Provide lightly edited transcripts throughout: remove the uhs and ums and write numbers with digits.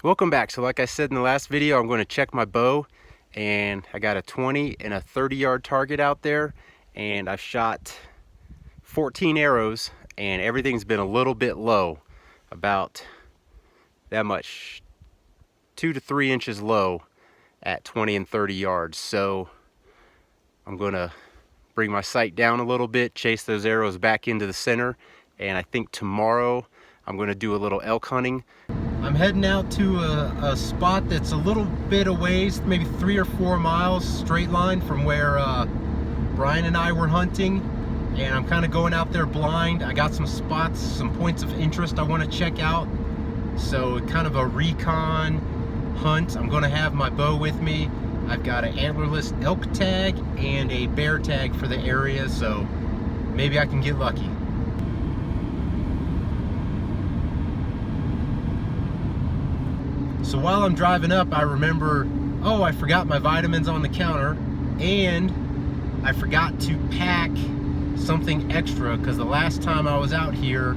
Welcome back. So like I said in the last video, I'm going to check my bow, and I got a 20 and a 30-yard target out there, and I've shot 14 arrows and everything's been a little bit low, about that much, 2 to 3 inches low at 20 and 30 yards. So I'm going to bring my sight down a little bit, chase those arrows back into the center, and I think tomorrow I'm going to do a little elk hunting. I'm heading out to a spot that's a little bit a ways, maybe 3 or 4 miles straight line from where Brian and I were hunting, and I'm kind of going out there blind. I got some spots, some points of interest I want to check out, so kind of a recon hunt. I'm going to have my bow with me. I've got an antlerless elk tag and a bear tag for the area, so maybe I can get lucky. So while I'm driving up, I remember, oh, I forgot my vitamins on the counter, and I forgot to pack something extra, because the last time I was out here,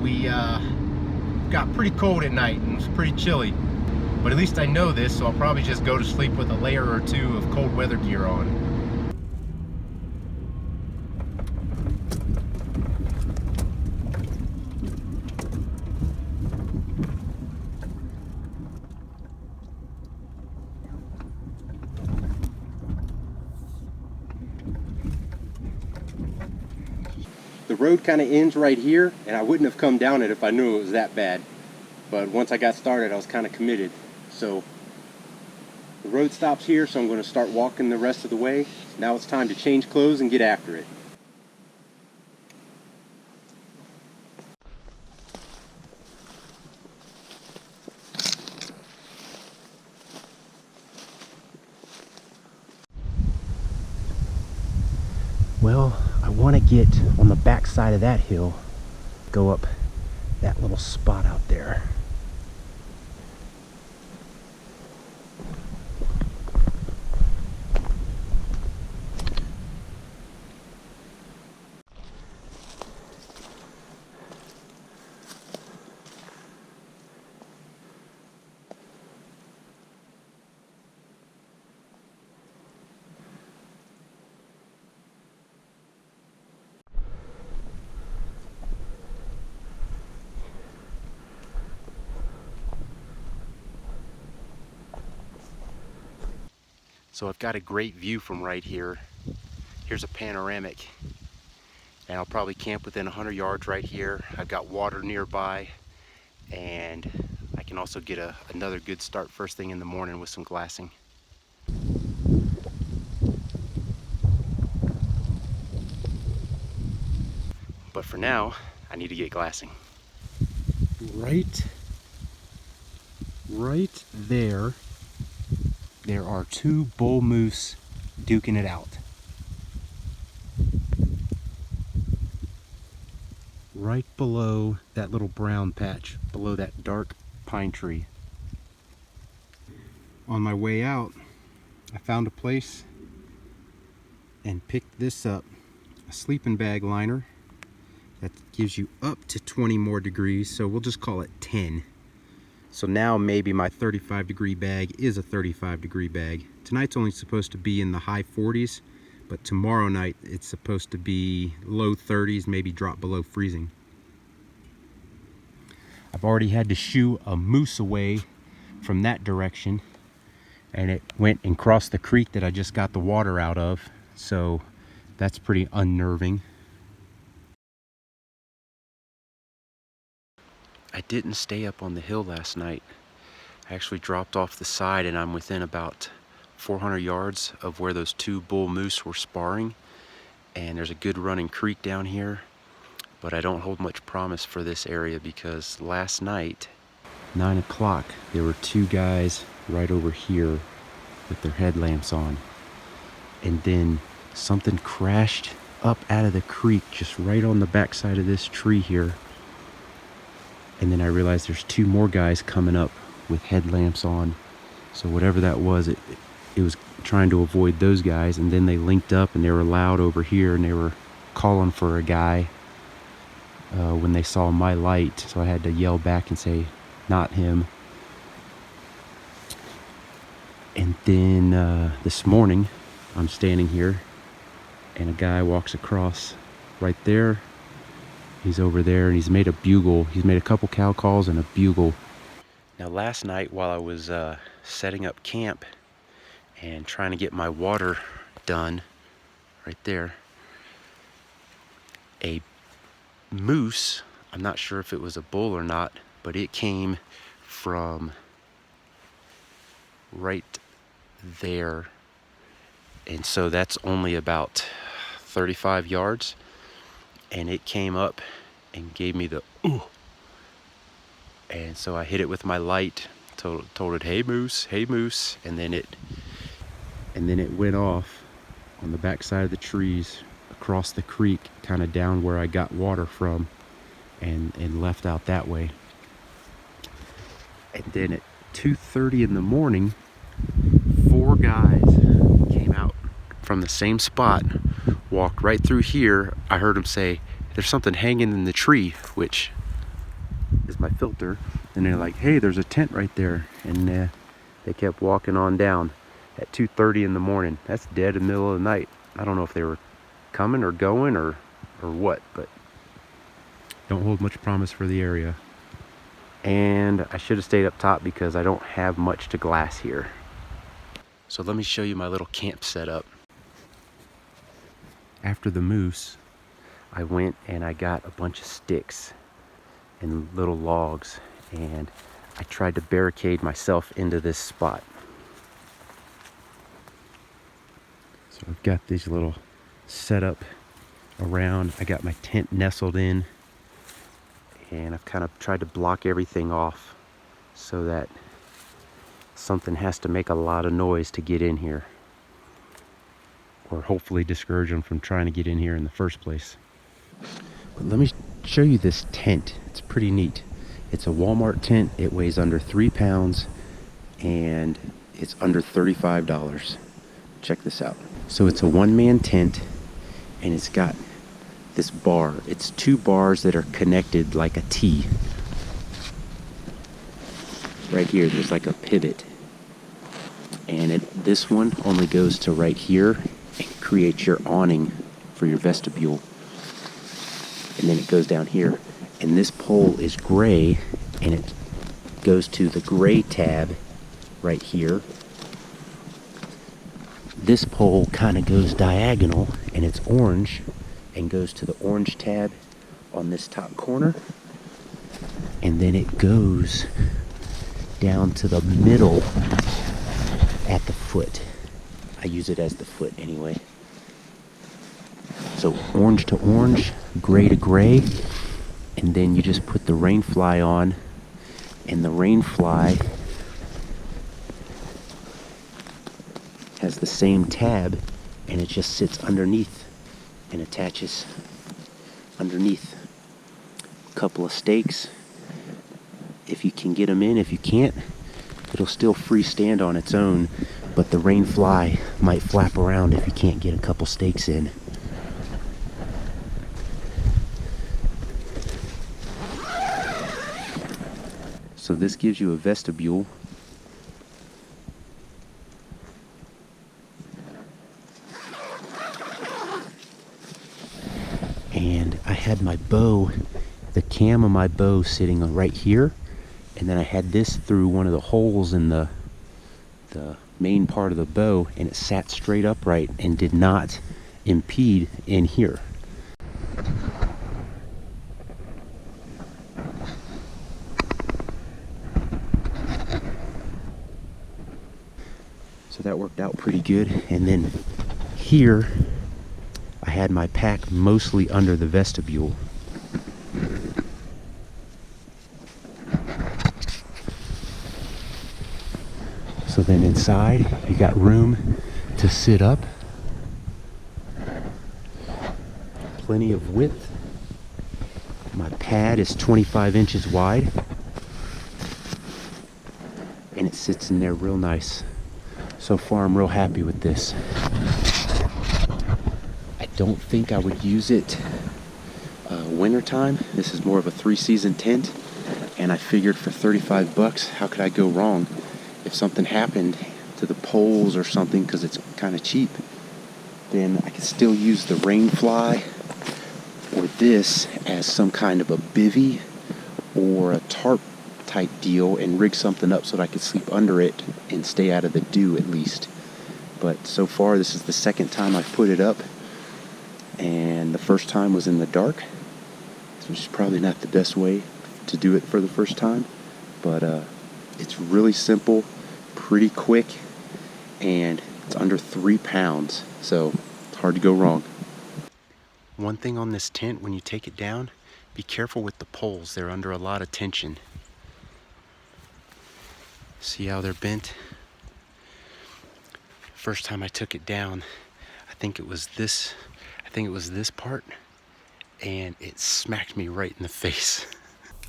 we got pretty cold at night and it was pretty chilly. But at least I know this, so I'll probably just go to sleep with a layer or two of cold weather gear on. The road kind of ends right here, and I wouldn't have come down it if I knew it was that bad. But once I got started, I was kind of committed. So the road stops here, so I'm going to start walking the rest of the way. Now it's time to change clothes and get after it. Well, I want to get on the back side of that hill, go up that little spot out there. So I've got a great view from right here. Here's a panoramic, and I'll probably camp within 100 yards right here. I've got water nearby, and I can also get another good start first thing in the morning with some glassing. But for now, I need to get glassing. Right there are 2 bull moose duking it out. Right below that little brown patch, below that dark pine tree. On my way out, I found a place and picked this up, a sleeping bag liner that gives you up to 20 more degrees, so we'll just call it 10. So now maybe my 35-degree bag is a 35-degree bag. Tonight's only supposed to be in the high 40s, but tomorrow night it's supposed to be low 30s, maybe drop below freezing. I've already had to shoo a moose away from that direction, and it went and crossed the creek that I just got the water out of, so that's pretty unnerving. I didn't stay up on the hill last night. I actually dropped off the side, and I'm within about 400 yards of where those 2 bull moose were sparring, and there's a good running creek down here, but I don't hold much promise for this area because last night, 9 o'clock, there were 2 guys right over here with their headlamps on, and then something crashed up out of the creek just right on the backside of this tree here. And then I realized there's 2 more guys coming up with headlamps on. So whatever that was, it was trying to avoid those guys. And then they linked up and they were loud over here, and they were calling for a guy when they saw my light. So I had to yell back and say, not him. And then this morning, I'm standing here and a guy walks across right there. He's over there and he's made a bugle. He's made a couple cow calls and a bugle. Now last night while I was setting up camp and trying to get my water done right there, a moose, I'm not sure if it was a bull or not, but it came from right there, and so that's only about 35 yards, and it came up and gave me the ooh, and so I hit it with my light, told it, hey moose, and then it went off on the back side of the trees across the creek, kind of down where I got water from, and left out that way. And then at 2:30 in the morning, 4 guys came out from the same spot, walked right through here. I heard them say, there's something hanging in the tree, which is my filter. And they're like, hey, there's a tent right there. And they kept walking on down at 2:30 in the morning. That's dead in the middle of the night. I don't know if they were coming or going or what, but don't hold much promise for the area. And I should have stayed up top because I don't have much to glass here. So let me show you my little camp setup. After the moose, I went and I got a bunch of sticks and little logs, and I tried to barricade myself into this spot. So I've got these little setup around. I got my tent nestled in, and I've kind of tried to block everything off so that something has to make a lot of noise to get in here, or hopefully discourage them from trying to get in here in the first place. But let me show you this tent. It's pretty neat. It's a Walmart tent. It weighs under 3 pounds and it's under $35. Check this out. So it's a one-man tent, and it's got this bar. It's 2 bars that are connected like a T. Right here, there's like a pivot. And this one only goes to right here and creates your awning for your vestibule. And then it goes down here. And this pole is gray, and it goes to the gray tab right here. This pole kind of goes diagonal, and it's orange, and goes to the orange tab on this top corner. And then it goes down to the middle at the foot. I use it as the foot anyway. So orange to orange, gray to gray, and then you just put the rain fly on, and the rain fly has the same tab, and it just sits underneath and attaches underneath. A couple of stakes, if you can get them in. If you can't, it'll still freestand on its own, but the rain fly might flap around if you can't get a couple stakes in. So this gives you a vestibule. And I had my bow, the cam of my bow sitting right here, and then I had this through one of the holes in the main part of the bow, and it sat straight upright and did not impede in here. So that worked out pretty good. And then here I had my pack mostly under the vestibule. So then inside you got room to sit up, plenty of width. My pad is 25 inches wide, and it sits in there real nice. So far I'm real happy with this. I don't think I would use it wintertime. This is more of a 3-season tent, and I figured for $35, how could I go wrong? If something happened to the poles or something because it's kind of cheap, then I can still use the rain fly or this as some kind of a bivvy or a tarp type deal and rig something up so that I could sleep under it and stay out of the dew at least. But so far this is the second time I've put it up, and the first time was in the dark, which is probably not the best way to do it for the first time, but it's really simple, pretty quick, and it's under 3 pounds, so it's hard to go wrong. One thing on this tent, when you take it down, be careful with the poles. They're under a lot of tension. See how they're bent? First time I took it down, I think it was this part, and it smacked me right in the face.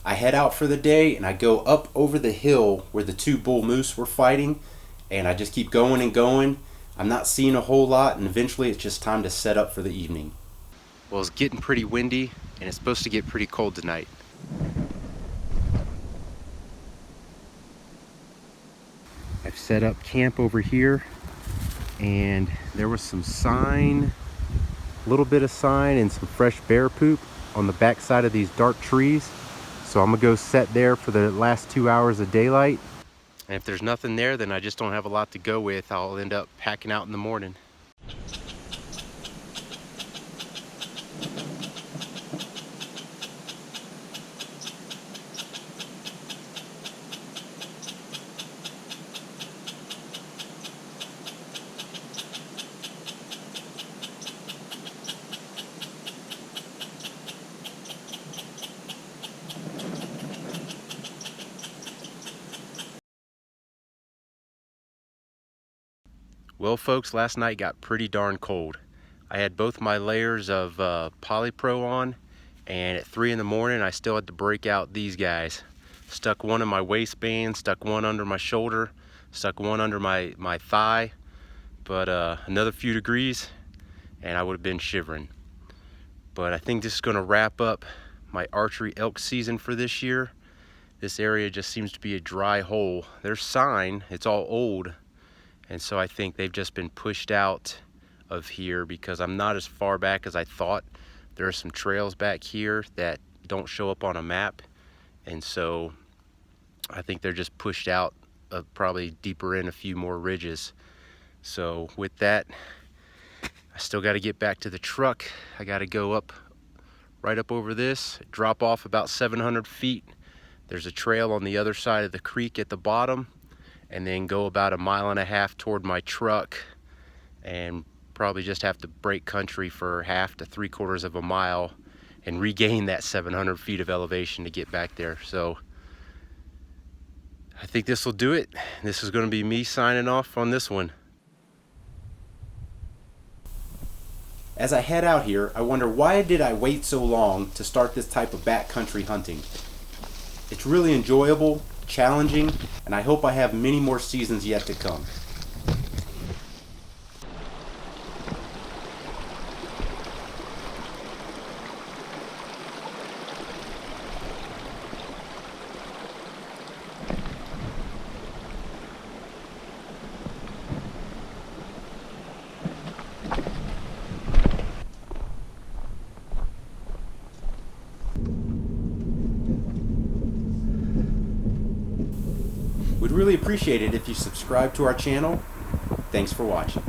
I head out for the day and I go up over the hill where the 2 bull moose were fighting, and I just keep going and going. I'm not seeing a whole lot, and eventually it's just time to set up for the evening. Well, it's getting pretty windy and it's supposed to get pretty cold tonight. I've set up camp over here, and there was some sign, a little bit of sign and some fresh bear poop on the back side of these dark trees. So I'm gonna go set there for the last 2 hours of daylight. And if there's nothing there, then I just don't have a lot to go with. I'll end up packing out in the morning. Well folks, last night got pretty darn cold. I had both my layers of polypro on, and at 3 in the morning I still had to break out these guys. Stuck one in my waistband, stuck one under my shoulder, stuck one under my thigh, but another few degrees and I would have been shivering. But I think this is going to wrap up my archery elk season for this year. This area just seems to be a dry hole. There's sign, it's all old, and so I think they've just been pushed out of here because I'm not as far back as I thought. There are some trails back here that don't show up on a map, and so I think they're just pushed out probably deeper in a few more ridges. So with that, I still got to get back to the truck. I got to go up, right up over this, drop off about 700 feet. There's a trail on the other side of the creek at the bottom, and then go about 1.5 miles toward my truck, and probably just have to break country for 1/2 to 3/4 of a mile and regain that 700 feet of elevation to get back there. So I think this will do it. This is going to be me signing off on this one. As I head out here, I wonder, why did I wait so long to start this type of backcountry hunting? It's really enjoyable, challenging, and I hope I have many more seasons yet to come. We'd really appreciate it if you subscribe to our channel. Thanks for watching.